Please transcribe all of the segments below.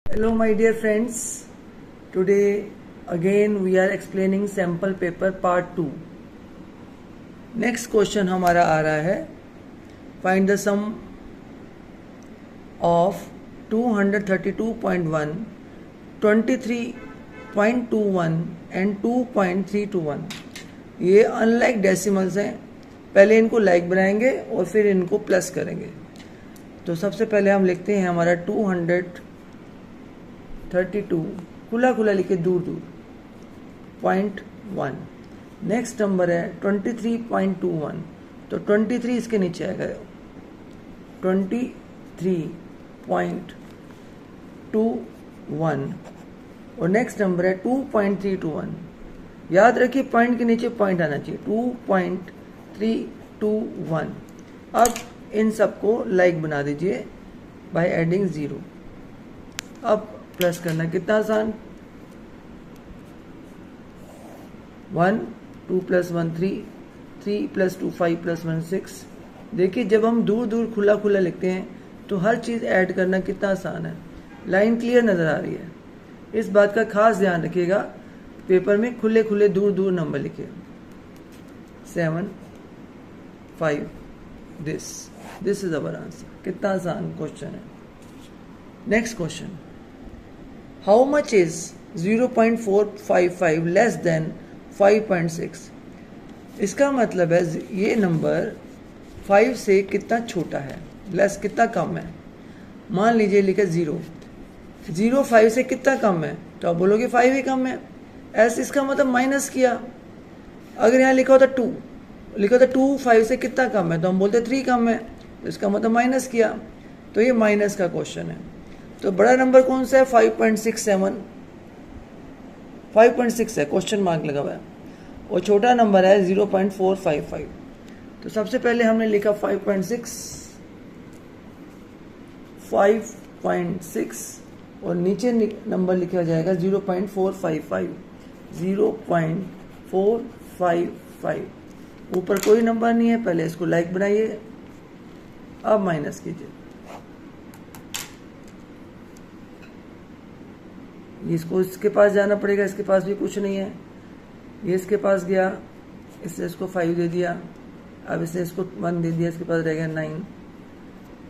Hello my dear friends, today again we are explaining sample paper part 2. Next question हमारा आ रहा है find the sum of 232.1, 23.21 and 2.321. ये unlike decimals हैं, पहले इनको लाइक बनाएंगे और फिर इनको प्लस करेंगे. तो सबसे पहले हम लिखते हैं हमारा 232 खुला खुला लिखे दूर दूर 0.1. नेक्स्ट नंबर है 23.21, तो 23 इसके नीचे आएगा 23.21 और नेक्स्ट नंबर है 2.321. याद रखिए पॉइंट के नीचे पॉइंट आना चाहिए 2.321. अब इन सबको लाइक बना दीजिए बाय एडिंग 0. अब प्लस करना कितना आसान, 1 2 + 1 3, 3 + 2 5 + 1 6. देखिए जब हम दूर दूर खुला खुला लिखते हैं तो हर चीज़ ऐड करना कितना आसान है. लाइन क्लियर नज़र आ रही है, इस बात का खास ध्यान रखिएगा. पेपर में खुले खुले दूर दूर नंबर लिखिए 7 5. This is our answer. कितना आसान क्वेश्चन है. Next question, how much is 0.455 less than 5.6. इसका मतलब है ये नंबर 5 से कितना छोटा है, लेस कितना कम है. मान लीजिए लिखा 0 5 से कितना कम है, तो आप बोलोगे 5 ही कम है. ऐसे इसका मतलब माइनस किया. अगर यहाँ लिखा होता 2 5 से कितना कम है, तो हम बोलते 3 कम है, तो इसका मतलब माइनस किया. तो ये माइनस का क्वेश्चन है. तो बड़ा नंबर कौन सा है, 5.67. 5.6 है, क्वेश्चन मार्क लगा हुआ है. और छोटा नंबर है 0.455. तो सबसे पहले हमने लिखा 5.6 और नीचे नंबर लिखा जाएगा 0.455. 0.455. ऊपर कोई नंबर नहीं है, पहले इसको लाइक बनाइए. अब माइनस कीजिए. इसको इसके पास जाना पड़ेगा, इसके पास भी कुछ नहीं है. ये इसके पास गया, इसने इसको 5 दे दिया. अब इसने इसको 1 दे दिया, इसके पास रह गया 9.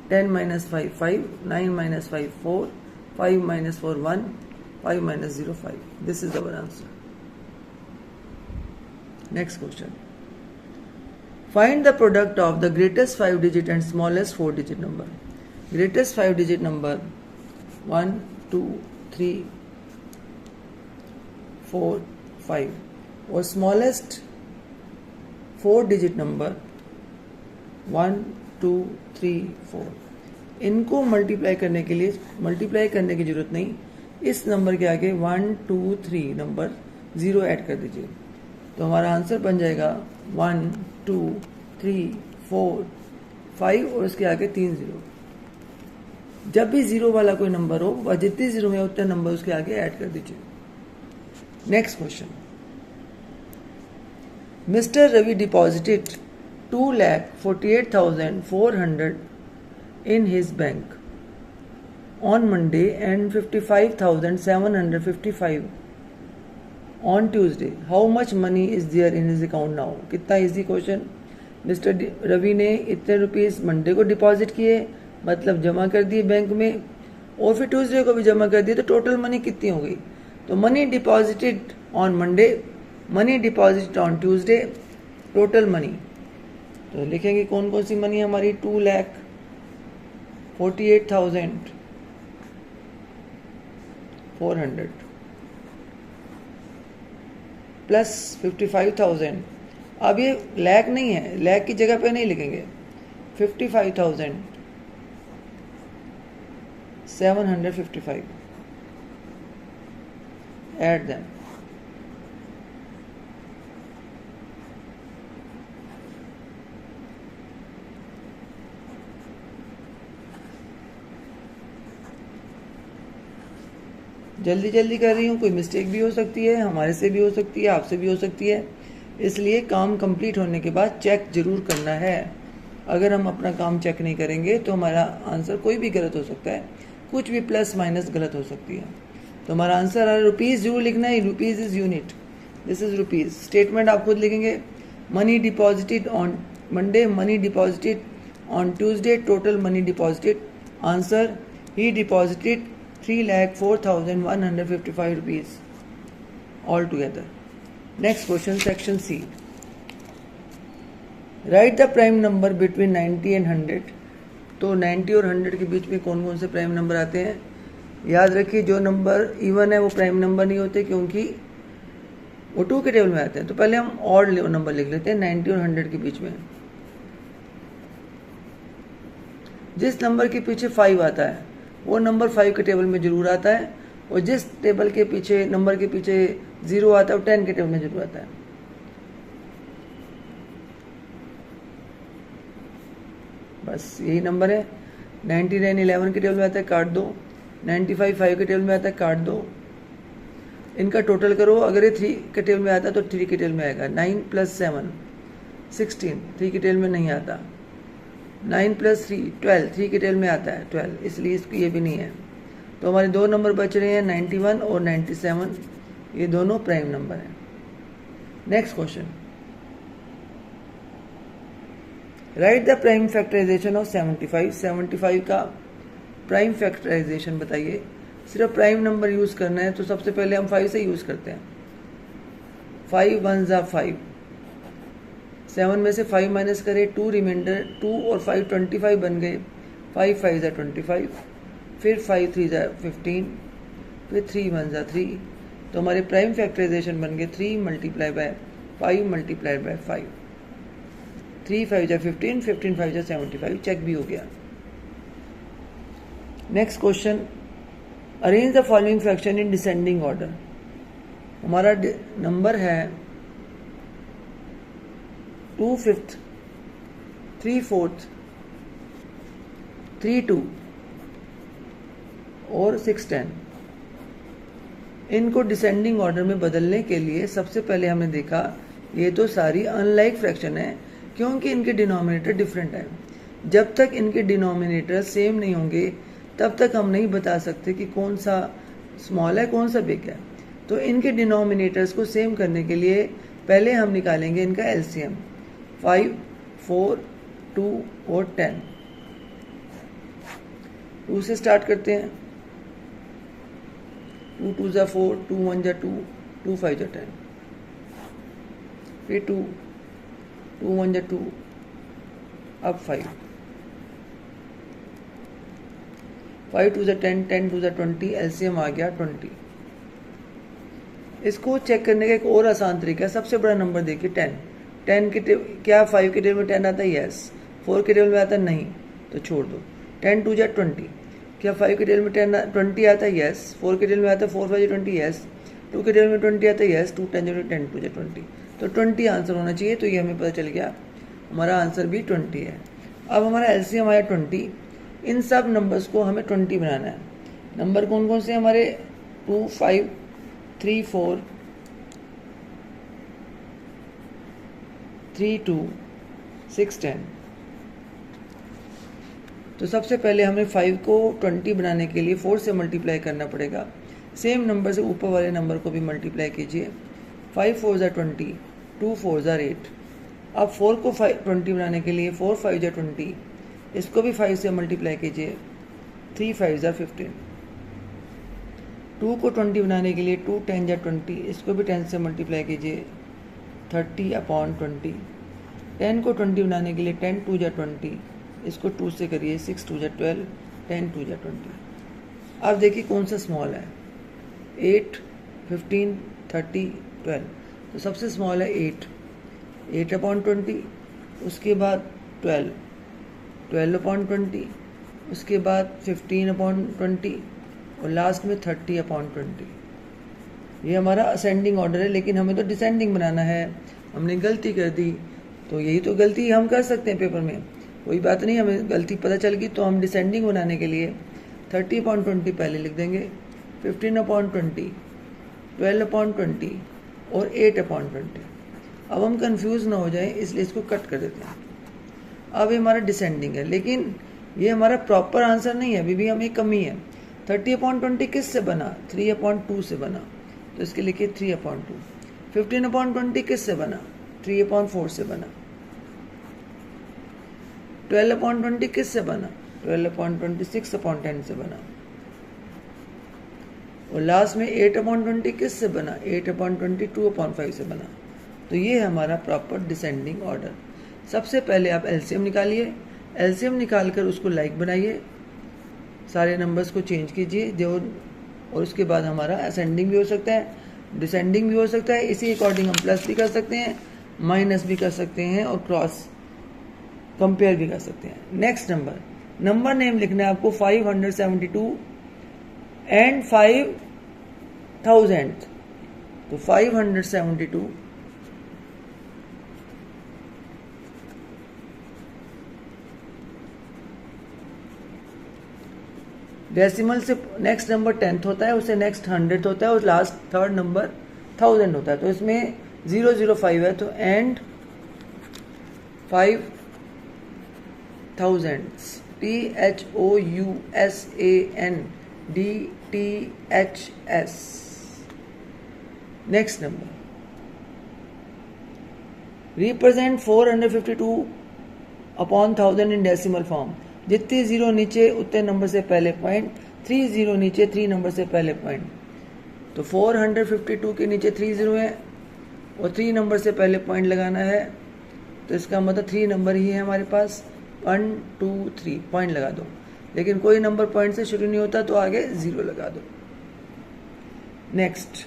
10 - 5 5, 9 - 5 4, 5 - 4 1, 5 - 0 5. This is our answer. Next question, find the product of the greatest 5 digit and smallest 4 digit number. Greatest 5 digit number 1 2 3 4 5 और स्मॉलेस्ट 4 डिजिट नंबर 1 2 3 4. इनको मल्टीप्लाई करने के लिए मल्टीप्लाई करने की जरूरत नहीं. इस नंबर के आगे 1 2 3 नंबर 0 ऐड कर दीजिए, तो हमारा आंसर बन जाएगा 1 2 3 4 5 और उसके आगे 3 0. जब भी 0 वाला कोई नंबर हो वह जितनी 0 है उतने नंबर उसके आगे ऐड कर दीजिए. Next question, mister Ravi deposited 2,48,400 in his bank on Monday and 55,755 on Tuesday. How much money is there in his account now? कितना इजी क्वेश्चन. मिस्टर रवि ने इतने रुपीस मंडे को डिपॉजिट किए, मतलब जमा कर दिए बैंक में, और फिर ट्यूसडे को भी जमा कर दिए, तो टोटल मनी कितनी हो गई. तो money deposited on Monday, money deposited on Tuesday, total money. तो लिखेंगे कौन कौन सी मनी हमारी, 2,48,400 प्लस 55,000. अब ये लैक नहीं है, लैक की जगह पे नहीं लिखेंगे. 55,755 ऐड देम. जल्दी जल्दी कर रही हूँ, कोई मिस्टेक भी हो सकती है, हमारे से भी हो सकती है, आपसे भी हो सकती है. इसलिए काम कंप्लीट होने के बाद चेक जरूर करना है. अगर हम अपना काम चेक नहीं करेंगे तो हमारा आंसर कोई भी गलत हो सकता है. कुछ भी प्लस माइनस गलत हो सकती है। तो हमारा आंसर है रुपीज़ जरूर लिखना है, rupees is unit, this is rupees. Statement आप खुद लिखेंगे, money deposited on Monday, money deposited on Tuesday, total money deposited. Answer, he deposited 3,04,155 rupees all together. Next question, section C. Write the prime number between 90 and 100. तो 90 और 100 के बीच में कौन कौन से प्राइम नंबर आते हैं? याद रखिए, जो नंबर इवन है वो प्राइम नंबर नहीं होते, क्योंकि वो 2 के टेबल में आते हैं। तो पहले हम ऑड नंबर लिख लेते हैं 90 और 100 के बीच में। जिस नंबर के पीछे 5 आता है वो नंबर 5 के टेबल में जरूर आता है, और जिस टेबल के पीछे नंबर के पीछे 0 आता है वो 10 के टेबल में जरूर आता है। बस यही नंबर है। 99 11 के टेबल में आता है, काट दो। 95 5 के टेबल में आता है, काट दो। इनका टोटल करो, अगर ये 3 के टेबल में आता है तो 3 के टेबल में आएगा। 9 + 7 16, 3 के टेबल में नहीं आता। 9 + 3 12, 3 के टेबल में आता है 12, इसलिए इसकी ये भी नहीं है। तो हमारे 2 नंबर बच रहे हैं, 91 और 97, ये दोनों प्राइम नंबर हैं। Next question, write the prime factorization of 75। 75 का प्राइम फैक्टराइजेशन बताइए। सिर्फ प्राइम नंबर यूज करना है, तो सबसे पहले हम 5 से यूज करते हैं। 5 1 = 5, 7 में से 5 माइनस करें, 2 रिमाइंडर, 2 और 5 25 बन गए। 5 5 = 25, फिर 5 3 = 15, फिर 3 1 = 3। तो हमारे प्राइम फैक्टराइजेशन बन गए 3 × 5 × 5, 3 5 = 15, 15 5 = 75, चेक भी हो गया। Next question, arrange the following fraction in descending order. हमारा नंबर है 2/5, 3/4, 3/2 और 6/10। इनको डिसेंडिंग ऑर्डर में बदलने के लिए सबसे पहले हमने देखा ये तो सारी अनलाइक फ्रैक्शन है, क्योंकि इनके डिनोमिनेटर डिफरेंट है। जब तक इनके डिनोमिनेटर सेम नहीं होंगे तब तक हम नहीं बता सकते कि कौन सा स्मॉल है कौन सा बिग है। तो इनके डिनोमिनेटर्स को सेम करने के लिए पहले हम निकालेंगे इनका एलसीएम। 5 4 2 और 10। 2 से स्टार्ट करते हैं। 2 2 = 4, 2 1 = 2, 2 5 = 10, फिर 2 1 = 2, अब 5 2 = 10, 10 2 = 20, एलसीएम आ गया 20। इसको चेक करने का एक और आसान तरीका है, सबसे बड़ा नंबर देखिए 10। 10 के क्या 5 के टेबल में 10 आता है? यस। 4 के टेबल में आता है? नहीं, तो छोड़ दो। 10 2 = 20, क्या 5 के टेबल में 20 आता है? यस। 4 के टेबल में आता है? 4 5 = 20, यस। 2 के टेबल में 20 आता है? यस। 2 10 = 10, 2 = 20, तो 20 आंसर होना चाहिए। तो ये हमें पता चल गया, हमारा आंसर भी 20 है। अब हमारा एलसीएम आया 20। इन सब नंबर्स को हमें 20 बनाना है। नंबर कौन कौन से हमारे? 2 5 3 4 3 2 6 10। तो सबसे पहले हमें 5 को 20 बनाने के लिए 4 से मल्टीप्लाई करना पड़ेगा। सेम नंबर से ऊपर वाले नंबर को भी मल्टीप्लाई कीजिए। 5 4 = 20, 2 4 = 8। अब 4 को 20 बनाने के लिए 4 5 = 20, इसको भी 5 से मल्टीप्लाई कीजिए। 3 5 = 15। 2 को 20 बनाने के लिए 2 10 = 20, इसको भी 10 से मल्टीप्लाई कीजिए। 30/20। 10 को 20 बनाने के लिए 10 2 = 20, इसको 2 से करिए। 6 2 = 12, 10 2 = 20। अब देखिए कौन सा स्मॉल है। 8 15 30 12, तो सबसे स्मॉल है 8, 8/20, उसके बाद 12, 12/20, उसके बाद 15/20 और लास्ट में 30/20। ये हमारा असेंडिंग ऑर्डर है, लेकिन हमें तो डिसेंडिंग बनाना है। हमने गलती कर दी, तो यही तो गलती हम कर सकते हैं पेपर में, कोई बात नहीं। हमें गलती पता चल गई तो हम डिसेंडिंग बनाने के लिए 30/20 पहले लिख देंगे, 15/20, 12/20 और 8/20। अब हम कंफ्यूज ना हो जाए इसलिए इसको कट कर देते हैं। अब ये हमारा डिसेंडिंग है, लेकिन ये हमारा प्रॉपर आंसर नहीं है, अभी भी हमें कमी है। 30/20 किससे बना? 3/2 से बना, तो इसके लिखिए 3/2। 15/20 किससे बना? 3/4 से बना। 12/20 किससे बना? 12/20 6/10 से बना। और लास्ट में 8/20 किससे बना? 8/20 2/5 से बना। तो ये है हमारा प्रॉपर डिसेंडिंग ऑर्डर। सबसे पहले आप एलसीएम निकालिए, एलसीएम निकाल कर उसको लाइक बनाइए, सारे नंबर्स को चेंज कीजिए जो, और उसके बाद हमारा असेंडिंग भी हो सकता है, डिसेंडिंग भी हो सकता है। इसी अकॉर्डिंग हम प्लस भी कर सकते हैं, माइनस भी कर सकते हैं और क्रॉस कंपेयर भी कर सकते हैं। नेक्स्ट नंबर नेम लिखना है आपको 572 एंड 5000। तो 572 डेसिमल से नेक्स्ट नंबर 10th होता है, उससे नेक्स्ट 100th होता है और लास्ट थर्ड नंबर 1000 होता है। तो इसमें 005 है, तो and 5000 THOUSANDDTHS। Next number represent 452/1000 in decimal form. जितने जीरो नीचे उतने नंबर से पहले पॉइंट, 3 जीरो नीचे 3 नंबर से पहले पॉइंट। तो 452 के नीचे 3 जीरो है और 3 नंबर से पहले पॉइंट लगाना है, तो इसका मतलब 3 नंबर ही है हमारे पास। 1 2 3 पॉइंट लगा दो, लेकिन कोई नंबर पॉइंट से शुरू नहीं होता तो आगे 0 लगा दो। Next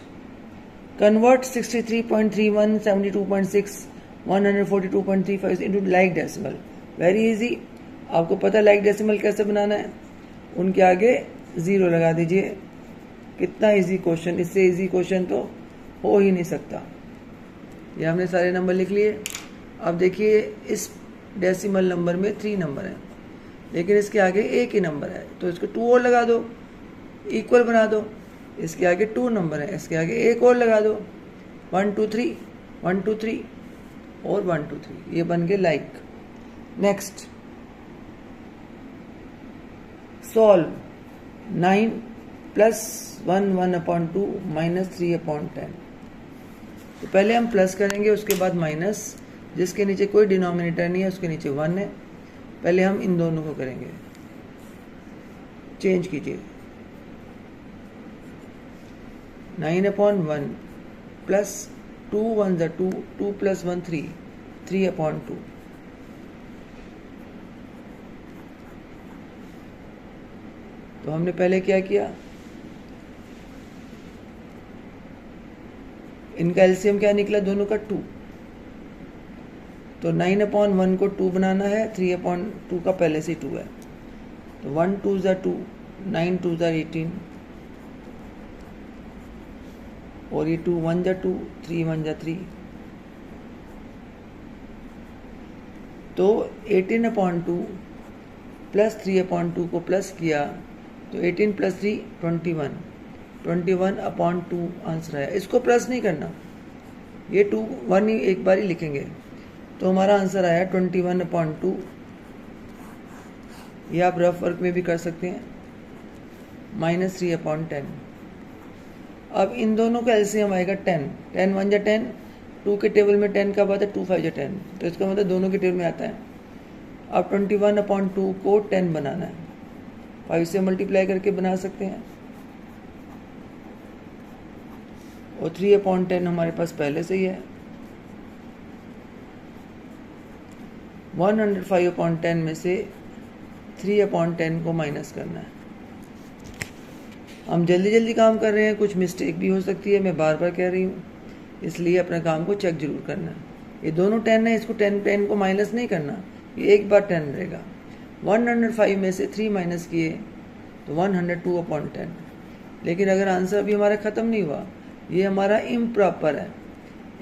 convert 63.31 72.6 142.35 into like decimal. Very easy, आपको पता लाइक डेसिमल कैसे बनाना है, उनके आगे 0 लगा दीजिए। कितना इजी क्वेश्चन, इससे इजी क्वेश्चन तो हो ही नहीं सकता। ये हमने सारे नंबर लिख लिए। अब देखिए इस डेसिमल नंबर में 3 नंबर हैं, लेकिन इसके आगे एक ही नंबर है, तो इसको 2 और लगा दो, इक्वल बना दो। इसके आगे 2 नंबर है, इसके आगे एक और लगा दो, 1 2 3 1 2 3 और 1 2 3, ये बन गए लाइक। Next solve 9 + 1 1/2 - 3/10। तो पहले हम प्लस करेंगे, उसके बाद माइनस। जिसके नीचे कोई डिनोमिनेटर नहीं है उसके नीचे 1 है। पहले हम इन दोनों को करेंगे, चेंज कीजिए। 9/1 + 2 1 2 2 + 1 3 3/2। तो हमने पहले क्या किया, इनका एलसीएम क्या निकला, दोनों का 2। तो 9/1 को 2 बनाना है, 3/2 का पहले से 2 है, तो 1 2 = 2, 9 2 = 18 और ये 2 1 = 2, 3 1 = 3। तो 18/2 + 3/2 को प्लस किया तो 18 + 3 21, 21/2 आंसर आया। इसको प्लस नहीं करना, ये 2 1 ही एक बार ही लिखेंगे, तो हमारा आंसर आया 21/2। ये आप रफ वर्क में भी कर सकते हैं, -3/10। अब इन दोनों का एलसीएम आएगा 10, 10 1 = 10, 2 के टेबल में 10 कब आता है, 2 5 = 10, तो इसका मतलब दोनों के टेबल में आता है। अब 21/2 को 10 बनाना है, 5 से मल्टीप्लाई करके बना सकते हैं, और 3/10 हमारे पास पहले से ही है। 105/10 में से 3/10 को माइनस करना है। हम जल्दी जल्दी काम कर रहे हैं, कुछ मिस्टेक भी हो सकती है, मैं बार बार कह रही हूँ, इसलिए अपने काम को चेक जरूर करना है। ये दोनों 10 है, इसको 10 को माइनस नहीं करना, ये एक बार 10 रहेगा। 105 में से 3 माइनस किए तो 102/10। लेकिन अगर आंसर अभी हमारा ख़त्म नहीं हुआ, ये हमारा इम्प्रॉपर है,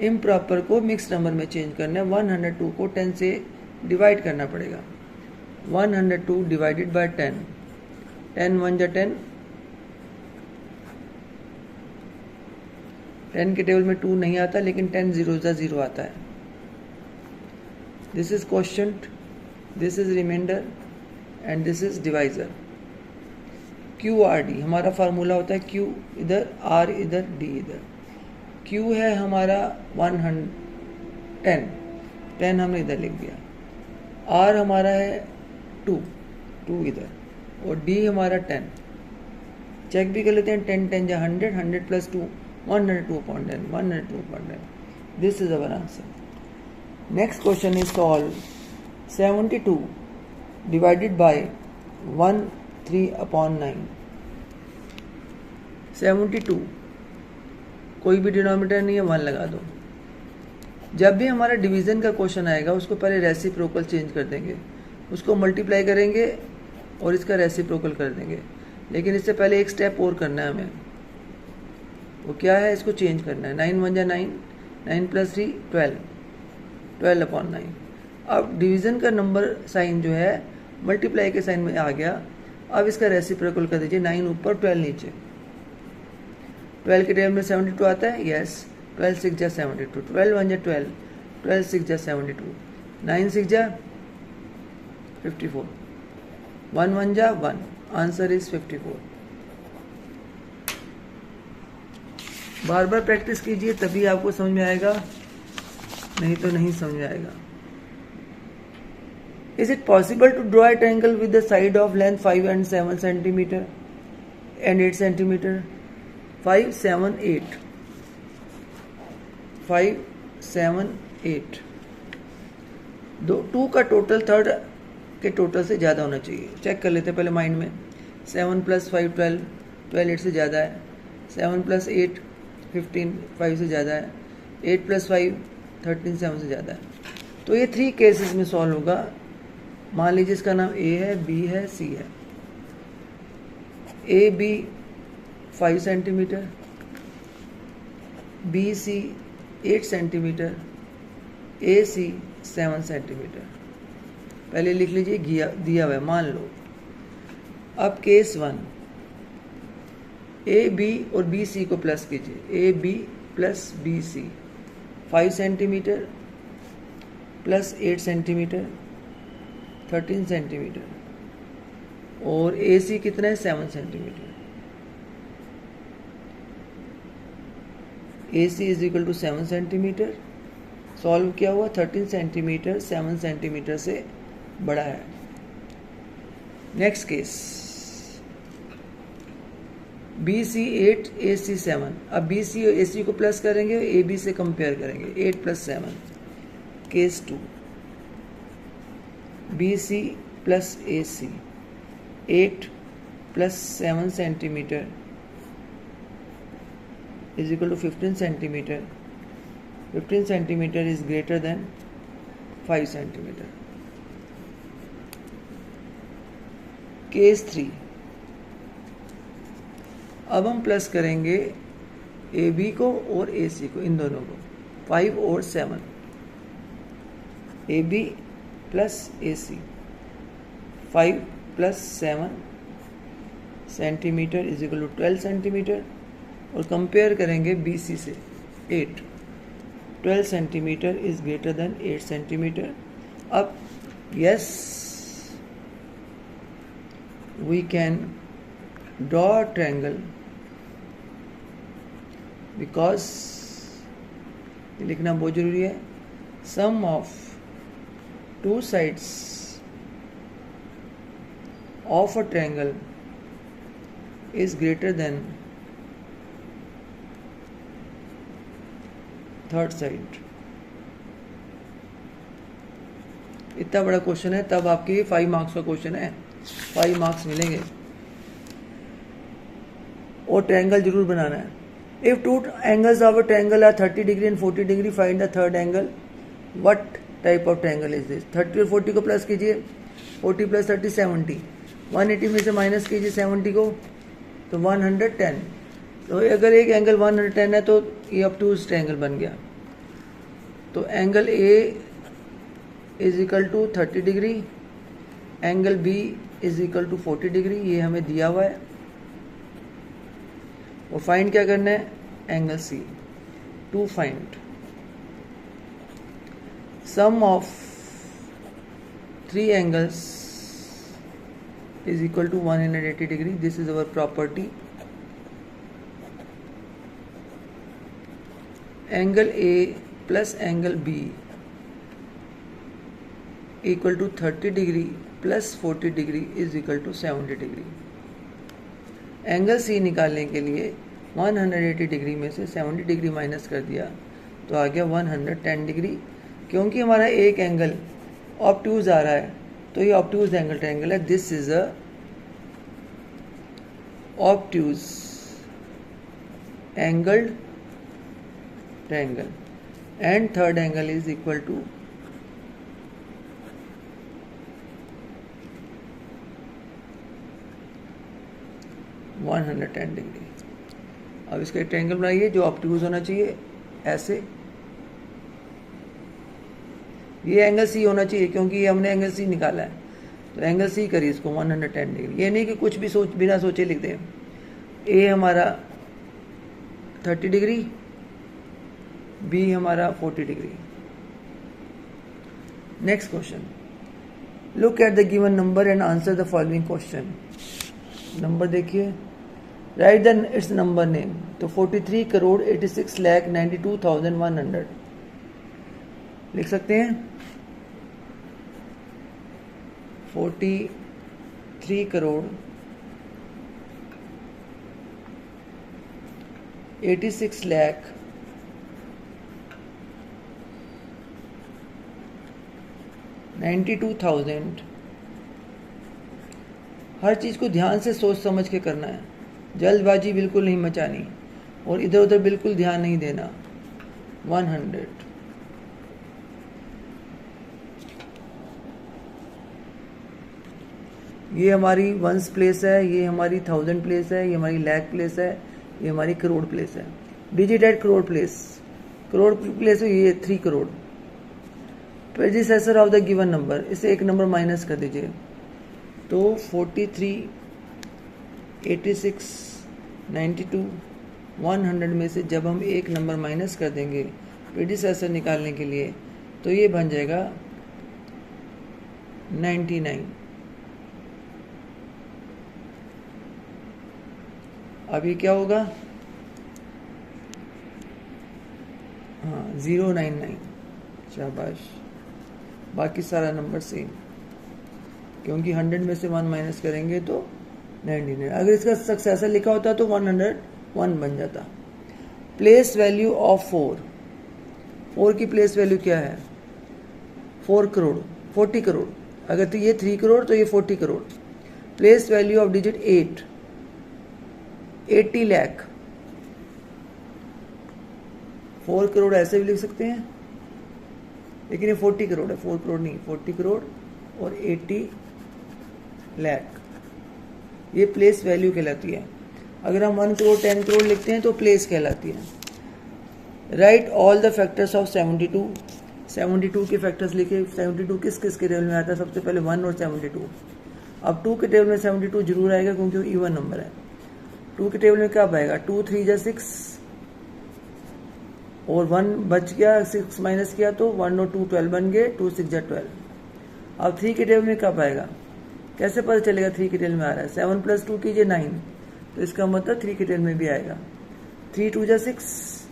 इम्प्रॉपर को मिक्स नंबर में चेंज करना है। 102 को 10 से डिवाइड करना पड़ेगा, 102 डिवाइडेड बाय 10, 10 1 = 10, 10 के टेबल में 2 नहीं आता, लेकिन 10 0 = 0 आता है। This is quotient, this is remainder and this is divisor. Q R D हमारा फार्मूला होता है क्यू इधर, आर इधर, डी इधर। क्यू है हमारा 110, 10 हमने इधर लिख दिया। आर हमारा है 2 इधर, और डी हमारा 10। चेक भी कर लेते हैं, 10 10 या 100, 100 plus 2 102.10, 102.10। This is our answer. Next question is solve 72 divided by 13/9। 72 कोई भी डिनोमिनेटर नहीं है, 1 लगा दो। जब भी हमारा डिवीज़न का क्वेश्चन आएगा उसको पहले रेसिप्रोकल चेंज कर देंगे, उसको मल्टीप्लाई करेंगे और इसका रेसिप्रोकल कर देंगे। लेकिन इससे पहले एक स्टेप और करना है हमें, वो क्या है, इसको चेंज करना है। 9 1 जा 9, 9 प्लस 3 12, 12/9। अब डिवीज़न का नंबर साइन जो है मल्टीप्लाई के साइन में आ गया। अब इसका रेसिप्रोकल कर दीजिए, 9 ऊपर 12 नीचे। 12 के टेबल में 72 आता है, यस। 12 6 जा 72, 12 1 जा 12, 12 6 जा 72, 9 6 जा 54, 1 1 जा 1, answer is 54। Bar bar practice कीजिए तभी आपको समझ में आएगा, नहीं तो नहीं समझ में आएगा। Is it possible to draw a triangle with the side of length 5 and 7 centimeter and 8 centimeter? 5 7 8, 5 7 8। 2 का टोटल थर्ड के टोटल से ज़्यादा होना चाहिए। चेक कर लेते हैं पहले माइंड में। 7 + 5 12, 12 8 से ज़्यादा है। 7 + 8 15, 5 से ज़्यादा है। 8 + 5 13, 7 से ज़्यादा है। तो ये 3 केसेस में सॉल्व होगा। मान लीजिए इसका नाम ए है, बी है, सी है। A B 5 centimetre, B C 8 centimetre, A C 7 centimetre. पहले लिख लीजिए, दिया हुआ है, मान लो। अब केस 1, ए बी और बी सी को प्लस कीजिए। A B plus B C 5 centimetre plus 8 centimetre 13 centimetre, और ए सी कितना है, 7 centimetre. A C is equal to 7 centimetre. Solve किया हुआ 13 सेंटीमीटर 7 सेंटीमीटर से बड़ा है। नेक्स्ट केस, बी सी 8 ए सी 7। अब बी सी और ए सी को प्लस करेंगे, ए बी से कंपेयर करेंगे। 8 + 7। Case 2, B C plus A C 8 + 7 centimetre is equal to 15 centimetre. 15 centimetre is greater than 5 centimetre. Case 3, अब हम प्लस करेंगे ए बी को और ए सी को, इन दोनों को, 5 और 7। A B plus A C 5 + 7 centimetre is equal to 12 centimetre, और कंपेयर करेंगे बी सी से 8। 12 centimetre is greater than 8 centimetre. अब yes, we can draw a triangle, because लिखना बहुत जरूरी है। Sum of 2 sides of a triangle is greater than third side। इतना बड़ा क्वेश्चन है, तब आपके 5 मार्क्स का क्वेश्चन है, 5 मार्क्स मिलेंगे। और ट्रायंगल जरूर बनाना है। If 2 angles of a triangle are 30 degree and 40 degree, find the third angle। what type of triangle is this. 30 और 40 को प्लस कीजिए, 40 + 30 70, 180 में से माइनस कीजिए 70 को, तो 110। तो अगर एक एंगल 110 है तो ये ऑब्टूज ट्रायंगल बन गया। तो angle A is equal to 30 degree, angle B is equal to 40 degree, ये हमें दिया हुआ है। और फाइंड क्या करना है, angle C. To find sum of 3 angles is equal to 180 degree. This is our property. Angle A plus angle B equal to 30 degree plus 40 degree is equal to 70 degree. Angle C निकालने के लिए 180 degree में से 70 degree minus कर दिया तो आ गया 110 degree. क्योंकि हमारा एक एंगल ऑब्ट्यूज आ रहा है तो ये ऑब्ट्यूज एंगल ट्रायंगल है. This is a obtuse angled triangle and third angle is equal to 110 degree. अब इसका एक ट्रायंगल बनाइए जो ऑब्ट्यूज होना चाहिए ऐसे. ये एंगल सी होना चाहिए क्योंकि ये हमने एंगल सी निकाला है तो एंगल सी करिए इसको 110 डिग्री. ये नहीं कि कुछ भी बिना सोचे लिख दें. ए हमारा 30 डिग्री, बी हमारा 40 degree. Next question. Look at the given number and answer the following question. Number देखिए. Write the its number name. तो 43,86,92,100 लिख सकते हैं. 43 करोड़ 86 लाख 92,000. हर चीज़ को ध्यान से सोच समझ के करना है. जल्दबाजी बिल्कुल नहीं मचानी और इधर उधर बिल्कुल ध्यान नहीं देना. 100. ये हमारी वंस प्लेस है, ये हमारी 1000 प्लेस है, ये हमारी लाख प्लेस है, ये हमारी करोड़ प्लेस है. Digit at crore place. Crore place है ये 3 crore. Predecessor of the given number. इसे एक नंबर माइनस कर दीजिए तो 43, 86, 92, 100 में से जब हम एक नंबर माइनस कर देंगे प्रेडिसेसर निकालने के लिए तो ये बन जाएगा 99. अब ये क्या होगा? हाँ 099. शाबाश. बाकी सारा नंबर सेम क्योंकि 100 में से 1 माइनस करेंगे तो 99. अगर इसका सक्सेसर लिखा होता तो 101 बन जाता. Place value of 4. 4 की प्लेस वैल्यू क्या है? 4 करोड़ 40 करोड़. अगर तो ये 3 करोड़ तो ये 40 crore. Place value of digit 8 80 lakh. 4 crore ऐसे भी लिख सकते हैं लेकिन ये 40 करोड़ है. 4 करोड़ नहीं 40 करोड़ और 80 लाख. ये प्लेस वैल्यू कहलाती है. अगर हम 1 करोड़ 10 करोड़ लिखते हैं तो प्लेस कहलाती है. Right all the factors of 72. 72 के फैक्टर्स लिखे. 72 किस किस के टेबल में आता है? सबसे पहले 1 और 72. अब 2 के टेबल में 72 जरूर आएगा क्योंकि वो इवन नंबर है. 2 के टेबल में कब आएगा? 2 3 जा 6 और 1 बच गया. 6 माइनस किया तो 1 और 2 12 बन गए. 2 6 जा 12. अब 3 के टेबल में कब आएगा? कैसे पता चलेगा 3 के टेबल में आ रहा है? 7 + 2 कीजिए 9 तो इसका मतलब 3 के टेबल में भी आएगा. 3 2 जा 6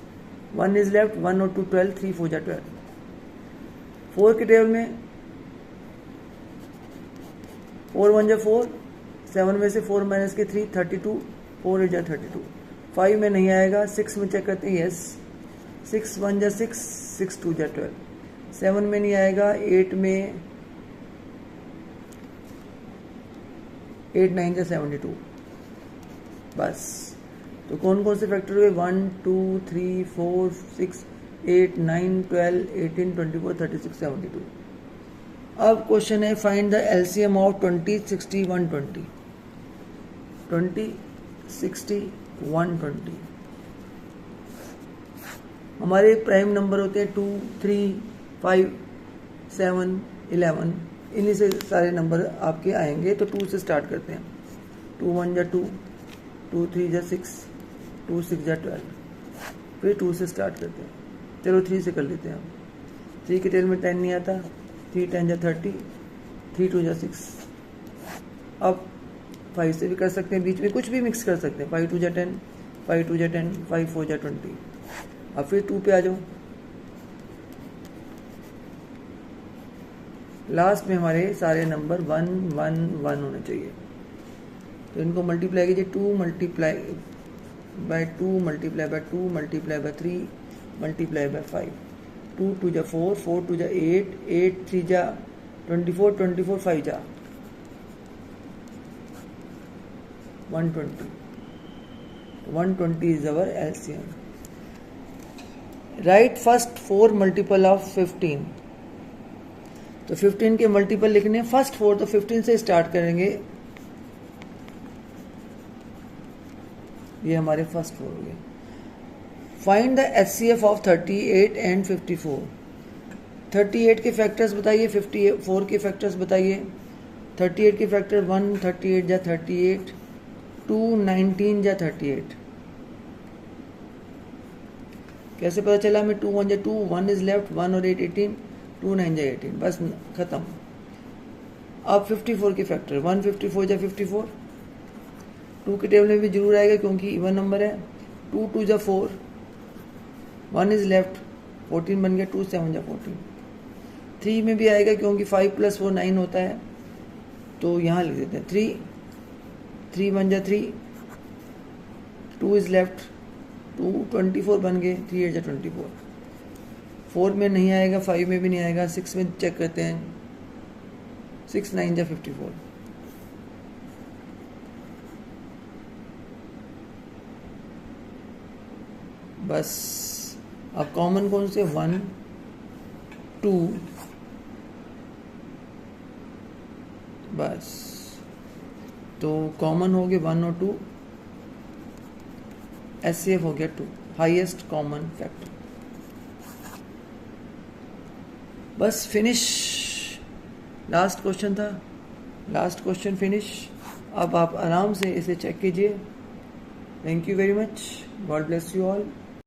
1 इज लेफ्ट. 1 और 2 12. 3 4 जा 12. 4 के टेबल में 4 1 जा 4. 7 में से 4 माइनस के 3 32. 4 8 जा 32. 5 में नहीं आएगा. 6 में चेक करते हैं. यस 6 1 जा 6. 6 2 जा 12. 7 में नहीं आएगा. 8 में 8 9 जा 72. बस. तो कौन कौन से फैक्टर हुए? 1 2 3 4 6 8 9 12 18 24 36 72. अब क्वेश्चन है फाइंड द एलसीएम ऑफ 20 60 120. 20 60 120. हमारे प्राइम नंबर होते हैं 2 3 5 7 11. इन्हीं से सारे नंबर आपके आएंगे. तो 2 से स्टार्ट करते हैं. 2 1 जा 2 2 3 जा 6 2 6 जा 12. फिर 2 से स्टार्ट करते हैं. चलो 3 से कर लेते हैं. 3 के टेल में 10 नहीं आता. 3 10 जा 30. 3 2 जा 6. अब 5 से भी कर सकते हैं, बीच में कुछ भी मिक्स कर सकते हैं। 5 2 जा 10, 5 2 जा 10, 5 4 जा 20। अब फिर 2 पे आ जाओ। लास्ट में हमारे सारे नंबर 1 1 1 होने चाहिए, तो इनको मल्टीप्लाई कीजिए। 2 multiply by 2 multiply by 2 multiply by 3 multiply by 5। 2 2 जा 4, 4 2 जा 8, 8 3 जा 24, 24 5 जा 120। 120 is our LCM. Write first 4 multiple of 15। तो 15 के मल्टीपल लिखने फर्स्ट 4, तो 15 से स्टार्ट करेंगे। ये हमारे फर्स्ट 4 हो गए। Find the HCF of 38 and 54। 38 के फैक्टर्स बताइए, 54 के फैक्टर्स बताइए। 38 के फैक्टर 1 38 जा 38, 2 19 जा 38। कैसे पता चला हमें? 2 1 जा 2, 1 इज लेफ्ट, 1 और 8 18, 2 9 जा 18, बस खत्म। अब 54 के फैक्टर 1 54 जा 54, 2 के टेबल में भी जरूर आएगा क्योंकि इवन नंबर है। 2 2 जा 4, 1 इज लेफ्ट, 14 बन गया, 2 7 जा 14। 3 में भी आएगा क्योंकि 5 + 4 9 होता है, तो यहाँ लिख देते हैं 3 3 1 जा 3, 2 इज लेफ्ट, 2 24 बन गए, 3 8 जा 24। 4 में नहीं आएगा, 5 में भी नहीं आएगा, 6 में चेक करते हैं, 6 9 जा 54। बस अब कॉमन कौन से? 1 2, बस तो कॉमन हो गए 1 और 2, HCF हो गया 2, हाईएस्ट कॉमन फैक्टर। बस फिनिश, लास्ट क्वेश्चन था, लास्ट क्वेश्चन फिनिश। अब आप आराम से इसे चेक कीजिए। Thank you very much, God bless you all.